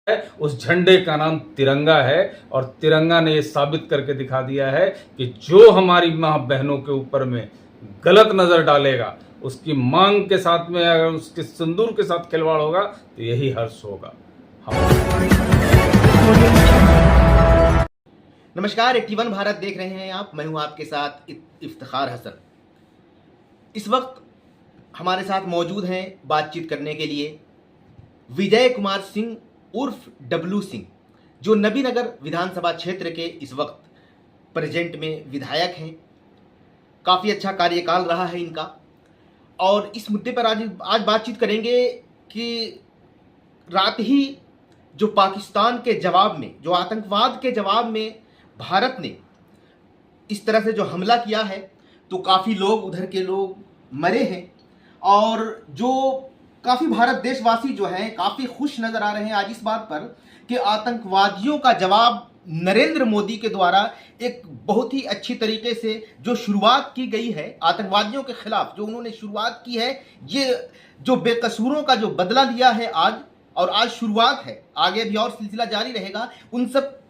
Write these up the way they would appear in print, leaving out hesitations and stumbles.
उस झंडे का नाम तिरंगा है और तिरंगा ने ये साबित करके दिखा दिया है कि जो हमारी माँ बहनों के ऊपर में गलत नजर डालेगा, उसकी मांग के साथ में अगर उसके सिंदूर के साथ खिलवाड़ होगा तो यही हर्ष होगा। नमस्कार, 81 भारत देख रहे हैं आप। मैं हूं आपके साथ इफ्तिखार हसन। इस वक्त हमारे साथ मौजूद हैं बातचीत करने के लिए विजय कुमार सिंह उर्फ डब्लू सिंह, जो नबीनगर विधानसभा क्षेत्र के इस वक्त प्रेजेंट में विधायक हैं। काफ़ी अच्छा कार्यकाल रहा है इनका और इस मुद्दे पर आज बातचीत करेंगे कि रात ही जो पाकिस्तान के जवाब में, जो आतंकवाद के जवाब में भारत ने इस तरह से जो हमला किया है, तो काफ़ी लोग, उधर के लोग मरे हैं और जो काफ़ी भारत देशवासी जो हैं काफ़ी खुश नज़र आ रहे हैं आज इस बात पर कि आतंकवादियों का जवाब नरेंद्र मोदी के द्वारा एक बहुत ही अच्छी तरीके से जो शुरुआत की गई है आतंकवादियों के खिलाफ, जो उन्होंने शुरुआत की है, ये जो बेकसूरों का जो बदला लिया है आज शुरुआत है, आगे भी और सिलसिला जारी रहेगा। उन सब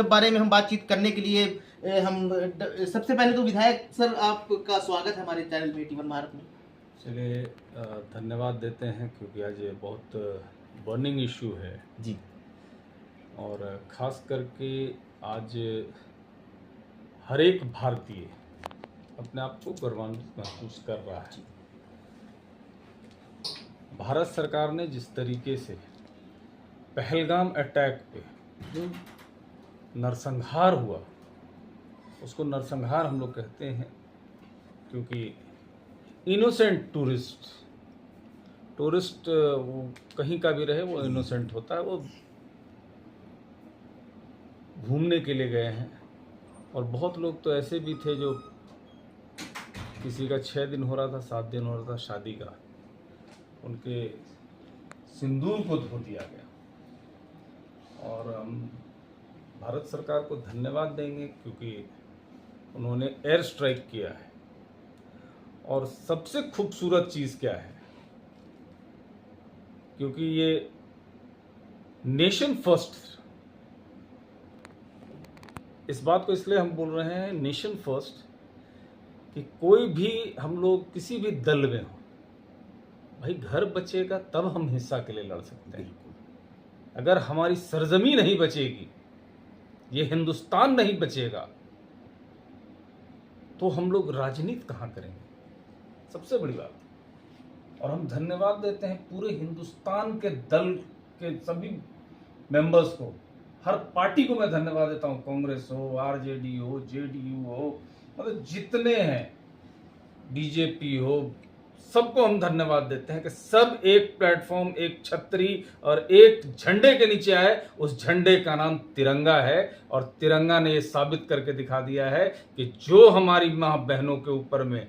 बारे में हम बातचीत करने के लिए हम सबसे पहले तो विधायक सर, आपका स्वागत है हमारे चैनल पे 81 भारत में। चलिए, धन्यवाद देते हैं क्योंकि आज ये बहुत बर्निंग इशू है जी, और ख़ास करके आज हर एक भारतीय अपने आप को गौरवान्वित महसूस कर रहा है। भारत सरकार ने जिस तरीके से पहलगाम अटैक पे जो नरसंहार हुआ, उसको नरसंहार हम लोग कहते हैं क्योंकि इनोसेंट टूरिस्ट वो कहीं का भी रहे, वो इनोसेंट होता है, वो घूमने के लिए गए हैं। और बहुत लोग तो ऐसे भी थे जो किसी का 6 दिन हो रहा था, 7 दिन हो रहा था शादी का, उनके सिंदूर को धो दिया गया। और हम भारत सरकार को धन्यवाद देंगे क्योंकि उन्होंने एयर स्ट्राइक किया है। और सबसे खूबसूरत चीज़ क्या है, क्योंकि ये नेशन फर्स्ट, इस बात को इसलिए हम बोल रहे हैं नेशन फर्स्ट कि कोई भी हम लोग किसी भी दल में हो, भाई घर बचेगा तब हम हिस्सा के लिए लड़ सकते हैं। अगर हमारी सरजमी नहीं बचेगी, ये हिंदुस्तान नहीं बचेगा, तो हम लोग राजनीति कहाँ करेंगे, सबसे बड़ी बात। और हम धन्यवाद देते हैं पूरे हिंदुस्तान के दल के सभी मेंबर्स को, हर पार्टी को मैं धन्यवाद देता हूँ, कांग्रेस हो, आरजेडी हो, जेडीयू हो, मतलब जितने हैं, बीजेपी हो, सबको हम धन्यवाद देते हैं कि सब एक प्लेटफॉर्म, एक छतरी और एक झंडे के नीचे आए। उस झंडे का नाम तिरंगा है और तिरंगा ने ये साबित करके दिखा दिया है कि जो हमारी माँ बहनों के ऊपर में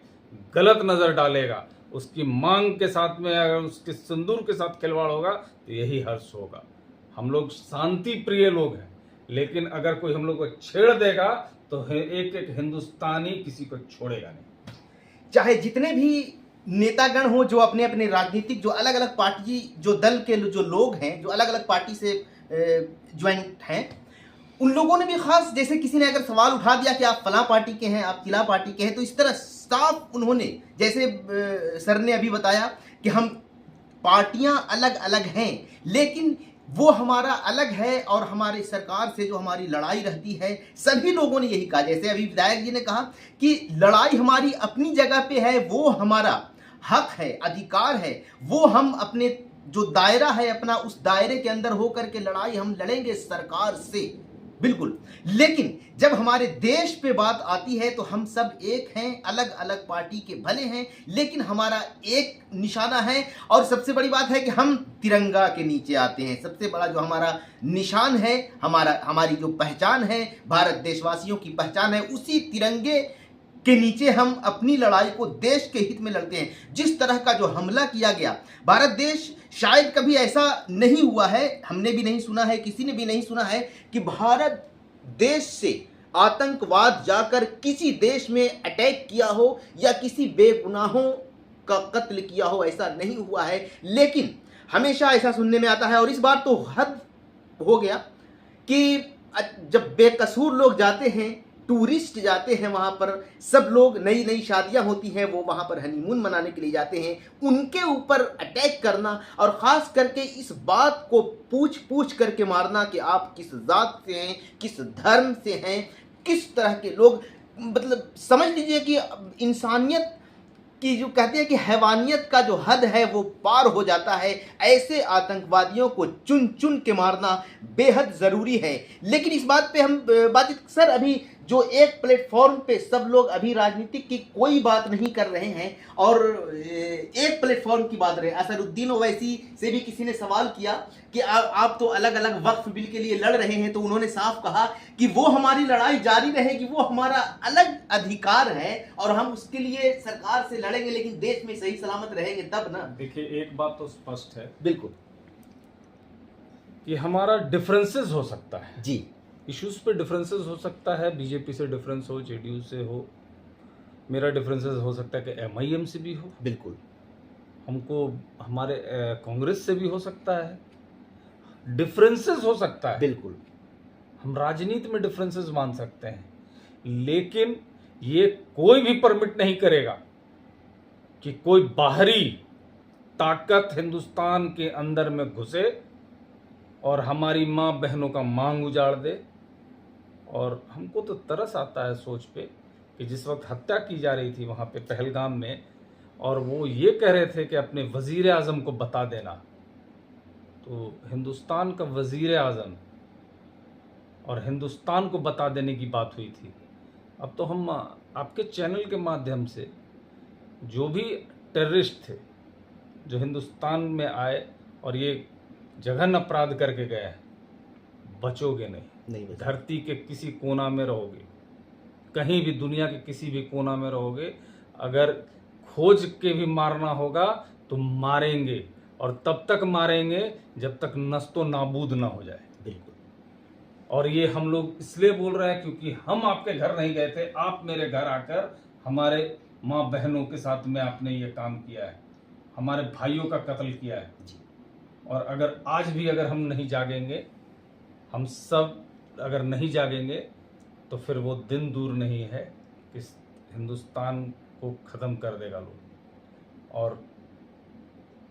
गलत नज़र डालेगा, उसकी मांग के साथ में अगर उसके सिंदूर के साथ खिलवाड़ होगा तो यही हर्ष होगा। हम लोग शांति प्रिय लोग हैं, लेकिन अगर कोई हम लोग को छेड़ देगा तो एक एक हिंदुस्तानी किसी को छोड़ेगा नहीं। चाहे जितने भी नेतागण हो, जो अपने अपने राजनीतिक, जो अलग अलग पार्टी, जो दल के जो लोग हैं, जो अलग अलग पार्टी से ज्वाइंट हैं, उन लोगों ने भी खास, जैसे किसी ने अगर सवाल उठा दिया कि आप फलां पार्टी के हैं, आप किला पार्टी के हैं, तो इस तरह साफ उन्होंने, जैसे सर ने अभी बताया कि हम पार्टियां अलग अलग हैं, लेकिन वो हमारा अलग है और हमारी सरकार से जो हमारी लड़ाई रहती है, सभी लोगों ने यही कहा। जैसे अभी विधायक जी ने कहा कि लड़ाई हमारी अपनी जगह पे है, वो हमारा हक है, अधिकार है, वो हम अपने जो दायरा है अपना, उस दायरे के अंदर होकर के लड़ाई हम लड़ेंगे सरकार से, बिल्कुल। लेकिन जब हमारे देश पे बात आती है तो हम सब एक हैं, अलग अलग पार्टी के भले हैं, लेकिन हमारा एक निशाना है और सबसे बड़ी बात है कि हम तिरंगा के नीचे आते हैं। सबसे बड़ा जो हमारा निशान है, हमारी जो पहचान है, भारत देशवासियों की पहचान है, उसी तिरंगे के नीचे हम अपनी लड़ाई को देश के हित में लड़ते हैं। जिस तरह का जो हमला किया गया, भारत देश शायद कभी ऐसा नहीं हुआ है, हमने भी नहीं सुना है, किसी ने भी नहीं सुना है कि भारत देश से आतंकवाद जाकर किसी देश में अटैक किया हो या किसी बेगुनाहों का कत्ल किया हो, ऐसा नहीं हुआ है। लेकिन हमेशा ऐसा सुनने में आता है और इस बार तो हद हो गया कि जब बेकसूर लोग जाते हैं, टूरिस्ट जाते हैं वहाँ पर, सब लोग नई नई शादियाँ होती हैं, वो वहाँ पर हनीमून मनाने के लिए जाते हैं, उनके ऊपर अटैक करना और ख़ास करके इस बात को पूछ पूछ करके मारना कि आप किस जात से हैं, किस धर्म से हैं, किस तरह के लोग, मतलब समझ लीजिए कि इंसानियत कि जो कहते हैं कि हैवानियत का जो हद है वो पार हो जाता है। ऐसे आतंकवादियों को चुन चुन के मारना बेहद ज़रूरी है। लेकिन इस बात पे हम बातचीत सर, अभी जो एक प्लेटफॉर्म पे सब लोग अभी राजनीतिक की कोई बात नहीं कर रहे हैं और एक प्लेटफॉर्म की बात रहे। असरुद्दीन ओवैसी से भी किसी ने सवाल किया कि आप तो अलग अलग वक्फ बिल के लिए लड़ रहे हैं, तो उन्होंने साफ कहा कि वो हमारी लड़ाई जारी रहेगी, वो हमारा अलग अधिकार है और हम उसके लिए सरकार से लड़ेंगे, लेकिन देश में सही सलामत रहेंगे तब ना। देखिए, एक बात तो स्पष्ट है बिल्कुल कि हमारा डिफरेंसेस हो सकता है, जी, इश्यूज पे डिफरेंसेस हो सकता है, बीजेपी से डिफरेंस हो, जेडीयू से हो, मेरा डिफरेंसेस हो सकता है कि एमआईएम से भी हो, बिल्कुल हमको हमारे कांग्रेस से भी हो सकता है, डिफरेंसेस हो सकता है, बिल्कुल हम राजनीति में डिफरेंसेस मान सकते हैं, लेकिन ये कोई भी परमिट नहीं करेगा कि कोई बाहरी ताकत हिंदुस्तान के अंदर में घुसे और हमारी माँ बहनों का मांग उजाड़ दे। और हमको तो तरस आता है सोच पे कि जिस वक्त हत्या की जा रही थी वहाँ पे पहलगाम में, और वो ये कह रहे थे कि अपने वज़ीर आज़म को बता देना, तो हिंदुस्तान का वज़ीर आज़म और हिंदुस्तान को बता देने की बात हुई थी। अब तो हम आपके चैनल के माध्यम से जो भी टेररिस्ट थे जो हिंदुस्तान में आए और ये जघन्य अपराध करके गए हैं, बचोगे नहीं बचा। धरती के किसी कोना में रहोगे, कहीं भी दुनिया के किसी भी कोना में रहोगे, अगर खोज के भी मारना होगा तो मारेंगे, और तब तक मारेंगे जब तक नस्तो नाबूद ना हो जाए। बिल्कुल। और ये हम लोग इसलिए बोल रहे हैं क्योंकि हम आपके घर नहीं गए थे, आप मेरे घर आकर हमारे माँ बहनों के साथ में आपने ये काम किया है, हमारे भाइयों का कत्ल किया है। और अगर आज भी अगर हम नहीं जागेंगे, हम सब अगर नहीं जागेंगे, तो फिर वो दिन दूर नहीं है कि हिंदुस्तान को ख़त्म कर देगा लोग। और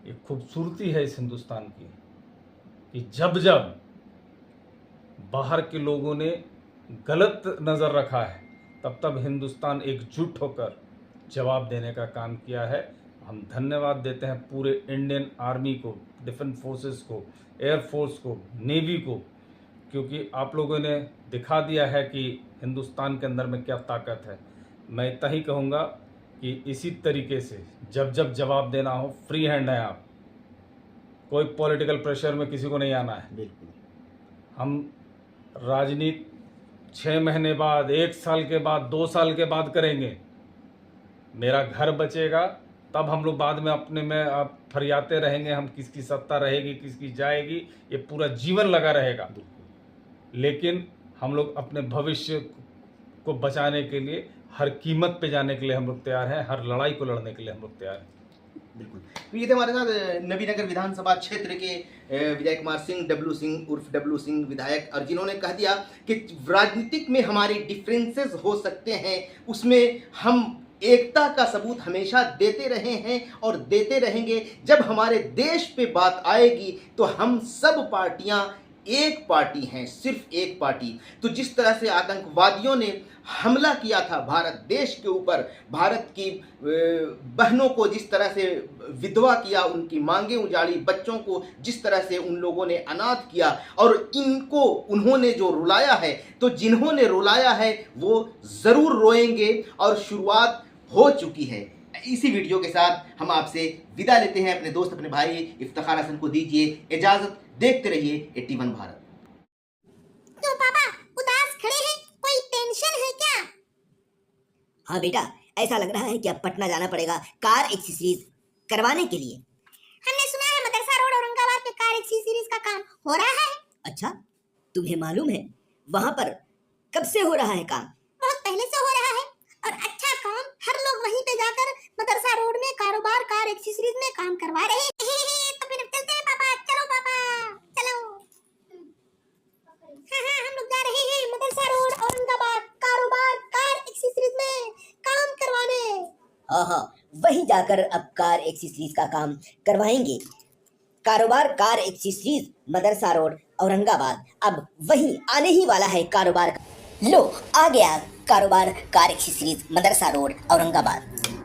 ये खूबसूरती है इस हिंदुस्तान की कि जब जब बाहर के लोगों ने गलत नज़र रखा है, तब तब हिंदुस्तान एकजुट होकर जवाब देने का काम किया है। हम धन्यवाद देते हैं पूरे इंडियन आर्मी को, डिफेंस फोर्सेस को, एयर फोर्स को, नेवी को, क्योंकि आप लोगों ने दिखा दिया है कि हिंदुस्तान के अंदर में क्या ताकत है। मैं इतना ही कहूँगा कि इसी तरीके से जब जब जवाब देना हो, फ्री हैंड है आप, कोई पॉलिटिकल प्रेशर में किसी को नहीं आना है। बिल्कुल। हम राजनीति 6 महीने बाद, 1 साल के बाद, 2 साल के बाद करेंगे। मेरा घर बचेगा तब हम लोग बाद में अपने में फरियाते रहेंगे, हम किसकी सत्ता रहेगी, किसकी जाएगी, ये पूरा जीवन लगा रहेगा। लेकिन हम लोग अपने भविष्य को बचाने के लिए हर कीमत पे जाने के लिए हम लोग तैयार हैं, हर लड़ाई को लड़ने के लिए हम लोग तैयार हैं। बिल्कुल। तो ये थे हमारे साथ नबीनगर विधानसभा क्षेत्र के विजय कुमार सिंह, डब्लू सिंह उर्फ डब्लू सिंह विधायक, और जिन्होंने कह दिया कि राजनीतिक में हमारे डिफरेंसेस हो सकते हैं, उसमें हम एकता का सबूत हमेशा देते रहे हैं और देते रहेंगे। जब हमारे देश पे बात आएगी तो हम सब पार्टियां एक पार्टी हैं, सिर्फ एक पार्टी। तो जिस तरह से आतंकवादियों ने हमला किया था भारत देश के ऊपर, भारत की बहनों को जिस तरह से विधवा किया, उनकी मांगें उजाड़ी, बच्चों को जिस तरह से उन लोगों ने अनाथ किया, और इनको उन्होंने जो रुलाया है, तो जिन्होंने रुलाया है वो ज़रूर रोएंगे और शुरुआत हो चुकी है। इसी वीडियो के साथ हम आपसे विदा लेते हैं। अपने दोस्त, अपने भाई इफ्तिखार हसन को दीजिए इजाजत। देखते रहिए 81 भारत। तो पापा उदास खड़े हैं, कोई टेंशन है क्या? हाँ बेटा, ऐसा लग रहा है कि अब पटना जाना पड़ेगा कार एक्सेसरीज करवाने के लिए। हमने सुना है मदरसा रोड औरंगाबाद पे कार एक्सेसरीज का काम हो रहा है। अच्छा, तुम्हें मालूम है वहाँ पर कब से हो रहा है काम? बहुत पहले से हो रहा है और अच्छा काम, हर लोग वहीं पे जाकर मदरसा रोड में कारोबार कार एक्सेसरीज में काम करवा रहे हैं। तो फिर चलते हैं पापा, चलो पापा चलो। हाँ, वहीं जाकर अब कार एक्सेसरीज का काम करवाएंगे। कारोबार कार एक्सेसरीज, मदरसा रोड, औरंगाबाद। अब वहीं आने ही वाला है कारोबार। लो, आ गया कारोबार कार एक्सेसरीज, मदरसा रोड, औरंगाबाद।